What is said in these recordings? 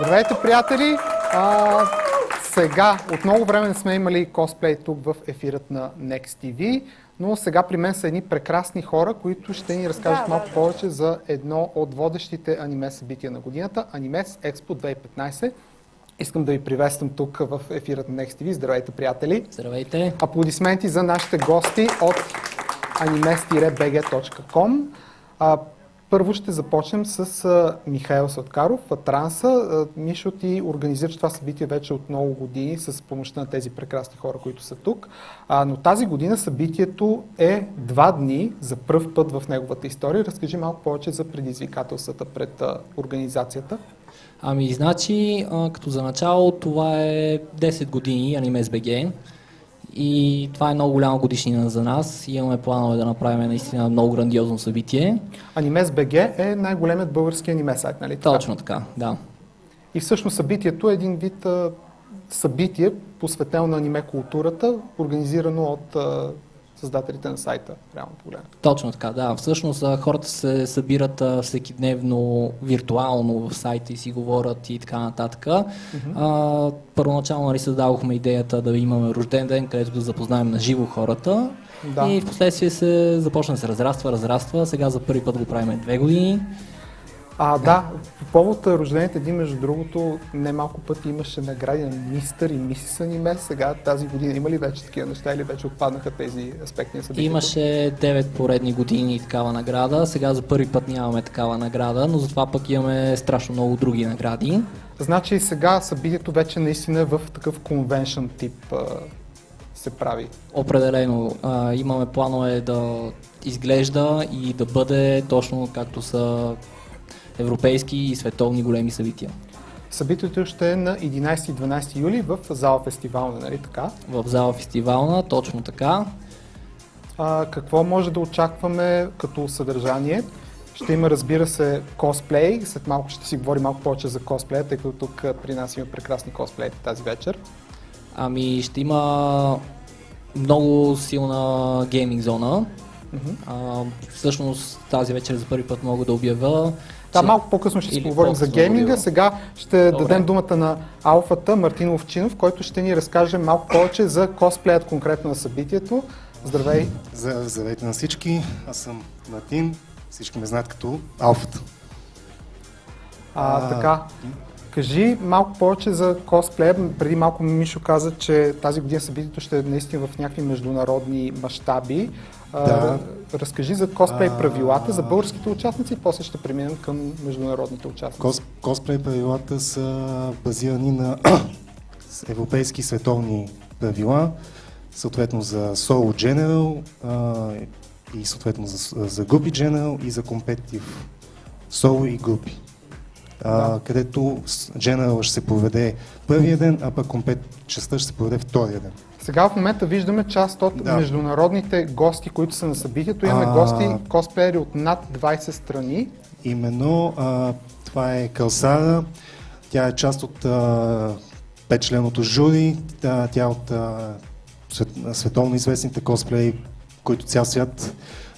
Здравейте, приятели! Сега, от много време не сме имали косплей тук в ефирът на Next TV, но сега при мен са едни прекрасни хора, които ще ни разкажат малко повече за едно от водещите аниме събития на годината, Animes Expo 2015. Искам да ви приветствам тук в ефирът на Next TV. Здравейте, приятели! Здравейте! Аплодисменти за нашите гости от animes-bg.com. Първо ще започнем с Михаил Сладкаров, Транса. Мишо, ти организираш това събитие вече от много години с помощта на тези прекрасни хора, които са тук. Но тази година събитието е 2 дни за пръв път в неговата история. Разкажи малко повече за предизвикателствата пред организацията. Значи, като за начало, това е 10 години Animes.bg и това е много голяма годишнина за нас. Имаме планове да направим наистина много грандиозно събитие. Animes.bg е най-големият български аниме сайт, нали? Точно така, да. И всъщност събитието е един вид събитие, посветено на аниме културата, организирано от създателите на сайта, реално погледнато. Точно така, да. Всъщност хората се събират всекидневно, виртуално в сайта и си говорят и така нататък. Първоначално създадохме идеята да имаме рожден ден, където да запознаем на живо хората. Да. И в последствие се започна да се разраства. Сега за първи път го правим 2 години. Да, по повод рождените дни, между другото, не малко пъти имаше награди на мистър и мисис аниме. Сега тази година има ли вече такива неща или вече отпаднаха тези аспекти на събитието? Имаше 9 поредни години такава награда. Сега за първи път нямаме такава награда, но затова пък имаме страшно много други награди. Значи сега събитието вече наистина в такъв конвеншън тип се прави. Определено. Имаме планове да изглежда и да бъде точно както са европейски и световни големи събития. Събитието ще е на 11 и 12 юли в зала Фестивална, нали така? В зала Фестивална, точно така. Какво може да очакваме като съдържание? Ще има, разбира се, косплей. След малко ще си говорим малко повече за косплея, тъй като тук при нас има прекрасни косплеи тази вечер. Ще има много силна гейминг зона. Всъщност тази вечер за първи път мога да обявя. Малко по-късно ще си поговорим за гейминга. Сега ще дадем думата на алфата Мартин Овчинов, който ще ни разкаже малко повече за косплеят конкретно на събитието. Здравей! Здравейте на всички, аз съм Мартин, всички ме знаят като алфата. Така, кажи малко повече за косплея. Преди малко Мишо каза, че тази година събитието ще е наистина в някакви международни мащаби. Разкажи за косплей правилата за българските участници и после ще преминем към международните участници. Косплей правилата са базирани на европейски световни правила, съответно за Solo General и съответно за групи General и за Competitive Solo и групи. Където General ще се проведе първия ден, а пък частта ще се проведе втория ден. Сега в момента виждаме част от международните гости, които са на събитието. Имаме гости, косплеери от над 20 страни. Именно, това е Калсара, тя е част от 5-членото жури, тя е от световно известните косплеи, които цял свят.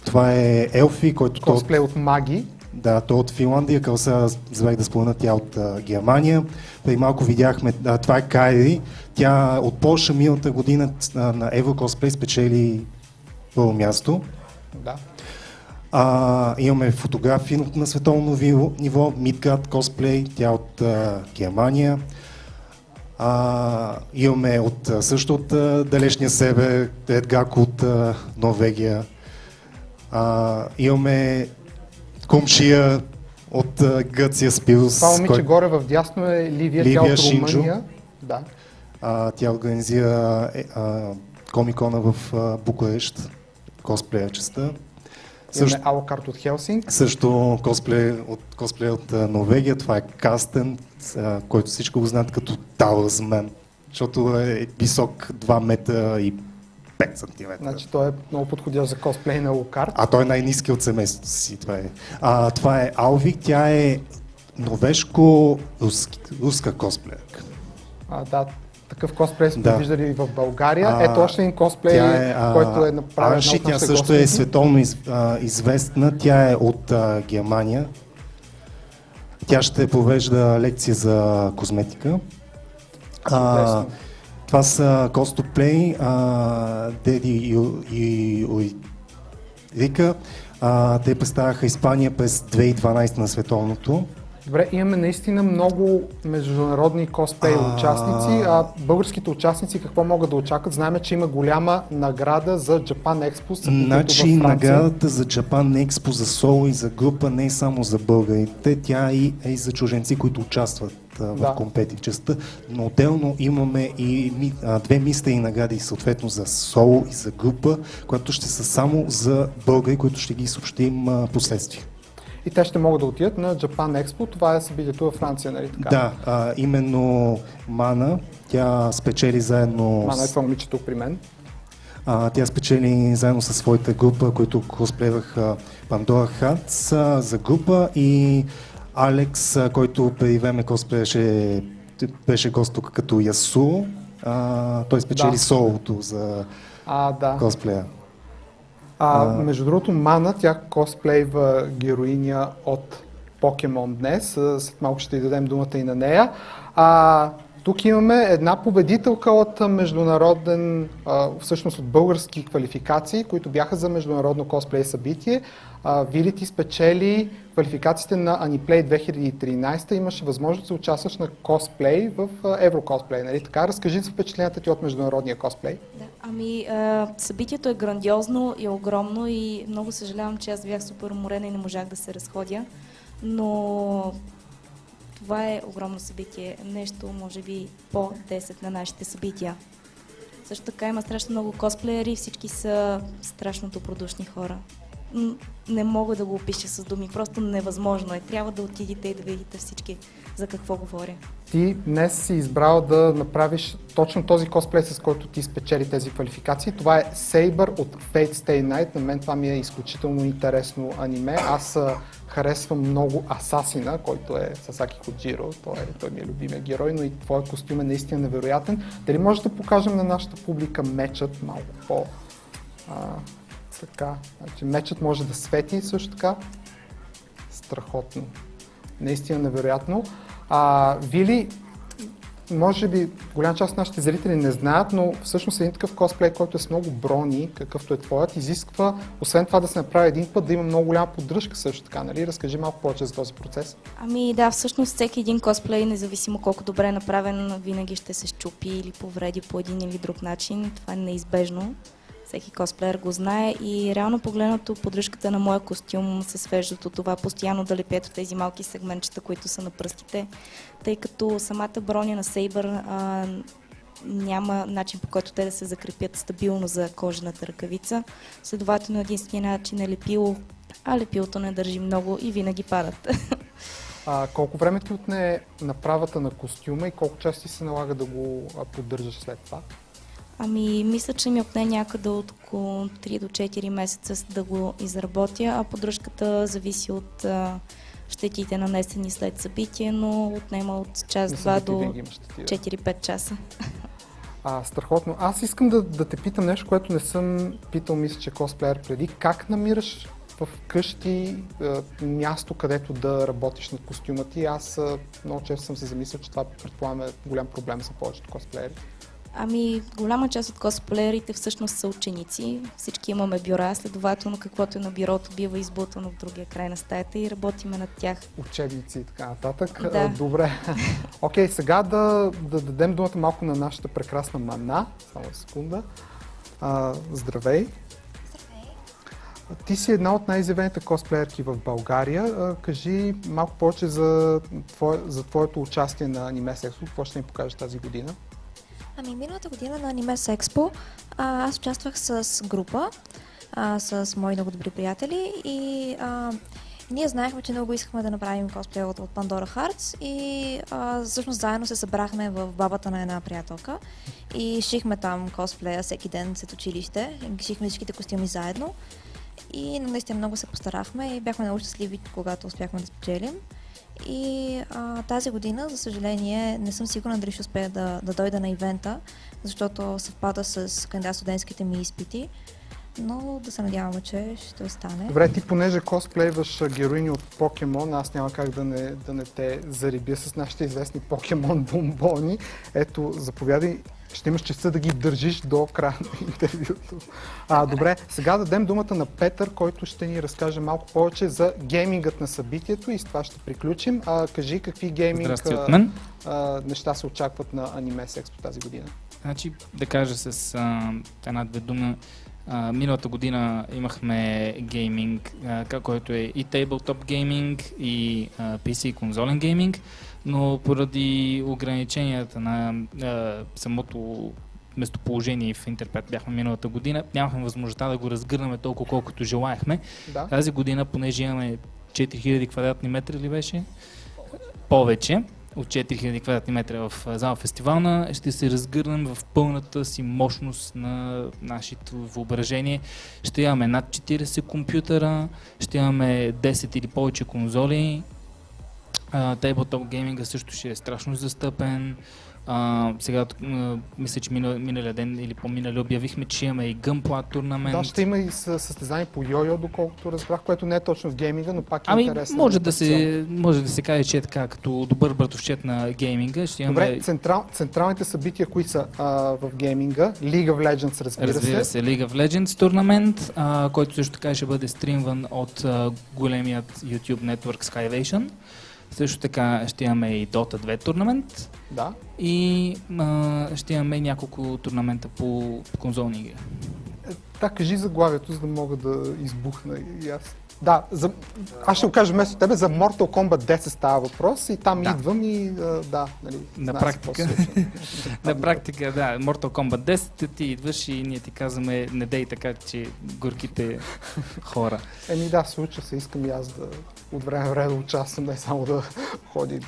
Това е Елфи, който... Косплей от маги. Да, той от Финландия, Калсара, забравих да спомена, тя от Германия. Преди малко видяхме, това е Кайри, тя от Полша миналата година на Еврокосплей спечели първо място. Да. Имаме фотографии на световно ниво, Midgard Cosplay, тя от Германия. Имаме също от далечния север, Едгак от Норвегия. Имаме Кумшия от Гърция, Спирус. Това момиче горе в дясно е Ливия, тя от Румъния. Да. Тя организира комикона в Букурещ, косплея частта. Имаме Алакарт от Хелсинг. Също косплея от Норвегия, това е Кастен, който всичко го знаят като Талърсмен, защото е висок 2 метра и 5 см. Значи той е много подходящ за косплей на Алакарт. Той е най-низки от семейството си. Това е Алвик, тя е норвежко-руска косплеерка. Да, такъв косплей сме виждали и в България. Ето още един косплей, който е направен. Тя също е световно известна, тя е от Германия. Тя ще провежда лекция за козметика. Чудесно. Това са Cosplay, Деди и Рика. Те представяха Испания през 2012 на световното. Добре, имаме наистина много международни косплей участници. Българските участници какво могат да очакват? Знаем, че има голяма награда за Japan Expo. Значи наградата за Japan Expo за соло и за група не е само за българите, тя е и за чужденци, които участват в компетитив частта, но отделно имаме и две мистери награди, съответно за соло и за група, които ще са само за българи, които ще ги съобщим последствие. И те ще могат да отидат на Japan Expo. Това е събитието във Франция, нали така? Да, именно Мана, тя спечели заедно... Мана е това момиче тук при мен. Тя спечели заедно със своята група, които косплееваха Pandora Hearts за група, и Алекс, който преди време косплееше, беше гост тук като Ясу. Той спечели солото за косплея. Между другото, Мана, тя косплейва героиня от Покемон днес. След малко ще й дадем думата и на нея. Тук имаме една победителка от международен, всъщност от български квалификации, които бяха за международно косплей събитие. Вили, ти спечели квалификациите на Aniplay 2013. Имаше възможност да участваш на косплей в Еврокосплей, нали така? Разкажи за впечатленията ти от международния косплей. Да, събитието е грандиозно и огромно и много съжалявам, че аз бях супер уморена и не можах да се разходя, но това е огромно събитие, нещо може би по 10 на нашите събития. Също така има страшно много косплеери, всички са страшно добродушни хора. Не мога да го опиша с думи, просто невъзможно е. Трябва да отидете и да видите всички за какво говоря. Ти днес си избрал да направиш точно този косплей, с който ти спечели тези квалификации. Това е Saber от Fate Stay Night. На мен това ми е изключително интересно аниме. Аз харесвам много Асасина, който е Сасаки Коджиро. Той ми е любимия герой, но и твой костюм е наистина невероятен. Дали може да покажем на нашата публика мечът малко по... така, значи мечът може да свети също така. Страхотно. Наистина невероятно. Вили, може би голяма част от нашите зрители не знаят, но всъщност един такъв косплей, който е с много брони, какъвто е твоят, изисква, освен това да се направи един път, да има много голяма поддръжка също така, нали? Разкажи малко повече за този процес. Да, всъщност всеки един косплей, независимо колко добре е направен, винаги ще се счупи или повреди по един или друг начин. Това е неизбежно. Всеки косплеер го знае и реално погледнато поддръжката на моя костюм се свежда от това постоянно да лепят от тези малки сегментчета, които са на пръстите, тъй като самата броня на Сейбър няма начин, по който те да се закрепят стабилно за кожената ръкавица. Следователно единственият начин е лепило, а лепилото не държи много и винаги падат. Колко време ти отне направата на костюма и колко части се налага да го поддържаш след това? Мисля, че ми отне някъде от около 3 до 4 месеца да го изработя, а поддръжката зависи от щетите нанесени след събитие, но отнема от час-два до 4-5 часа. Страхотно. Аз искам да те питам нещо, което не съм питал, мисля, че косплеер преди. Как намираш в къщи място, където да работиш над костюма ти? Аз много често съм се замислил, че това предполагам е голям проблем за повечето косплеери. Голяма част от косплеерите всъщност са ученици. Всички имаме бюра, следователно каквото е на бюрото бива избутано в другия край на стаята и работиме над тях. Учебници и така нататък. Да. Добре. Окей, сега да дадем думата малко на нашата прекрасна Мана. Само секунда. Здравей. Ти си една от най-изявените косплеерки в България. Кажи малко повече за твоето участие на Animes Expo. Какво ще ни покажеш тази година? Миналата година на Animes Expo аз участвах с група, с мои много добри приятели и ние знаехме, че много искахме да направим косплей от Pandora Hearts и всъщност заедно се събрахме в бабата на една приятелка и шихме там косплея всеки ден след училище, шихме всичките костюми заедно и наистина много се постарахме и бяхме много щастливи, когато успяхме да спечелим. И тази година, за съжаление, не съм сигурна дали ще успея да дойда на ивента, защото съвпада с кандидат студентските ми изпити. но да се надяваме, че ще остане. Добре, ти понеже косплейваш героини от Покемон, аз няма как да не те зарибя с нашите известни покемон бомбони. Ето, заповядай, ще имаш честа да ги държиш до края на интервюто. Добре, сега дадем думата на Петър, който ще ни разкаже малко повече за геймингът на събитието и с това ще приключим. Кажи какви гейминг неща се очакват на Animes Expo тази година. Значи, да кажа с една-две думи, миналата година имахме гейминг, който е и Tabletop гейминг, и PC и конзолен гейминг, но поради ограниченията на самото местоположение в Интерпет бяхме миналата година, нямахме възможността да го разгърнем толкова колкото желаехме. Да. Тази година, понеже имаме 4000 квадратни метра ли беше? Повече от 4000 квадратни метра в зала фестивална, ще се разгърнем в пълната си мощност на нашето въображение. Ще имаме над 40 компютъра, ще имаме 10 или повече конзоли. Tabletop гейминга също ще е страшно застъпен. Сега мисля, че миналия ден или по-минали обявихме, че имаме и Gunpla турнамент. Да, ще има и състезание по йо-йо, доколкото разбрах, което не е точно в гейминга, но пак е интересно. Може да се каже, че е така, като добър братовчет на гейминга. Ще имаме... Добре, централните събития, които са в гейминга, League of Legends, разбира се, League of Legends турнамент, който също така ще бъде стримван от големият YouTube Network Skywation. Също така ще имаме и Dota 2 турнамент. Да. И ще имаме няколко турнамента по конзолни игри. Кажи заглавието, за да мога да избухна и аз. Да, аз ще го кажа вместо тебе, за Mortal Kombat 10 става въпрос и там идвам и нали, на практика. На практика, да, Mortal Kombat 10 ти идваш и ние ти казваме не дей така, че горките хора. Случва се, искам и аз от време на време да участвам, не само да ходи.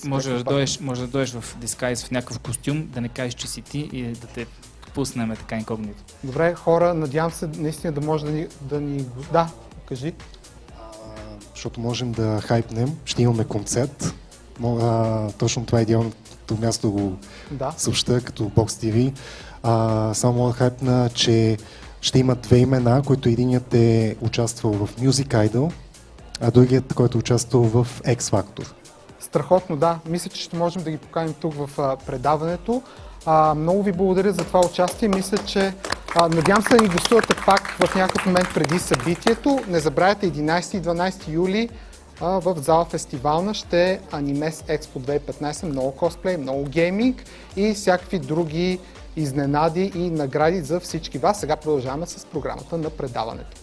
Може да дойдеш в дискайз в някакъв костюм, да не кажеш, че си ти и да те пуснем така инкогнито. Добре, хора, надявам се наистина да може да ни... Да, кажи. Защото можем да хайпнем, ще имаме концерт. Точно това е идеалното място да го съобща като Box TV. Само мога да хайпна, че ще има две имена, които единият е участвал в Music Idol, а другият, който е участвал в X Factor. Страхотно, да. Мисля, че ще можем да ги поканим тук в предаването. Много ви благодаря за това участие. Мисля, че надявам се да ни гостувате пак в някакъв момент преди събитието. Не забравяйте, 11 и 12 юли в зала фестивална ще е Animes Expo 2015. Много косплей, много гейминг и всякакви други изненади и награди за всички вас. Сега продължаваме с програмата на предаването.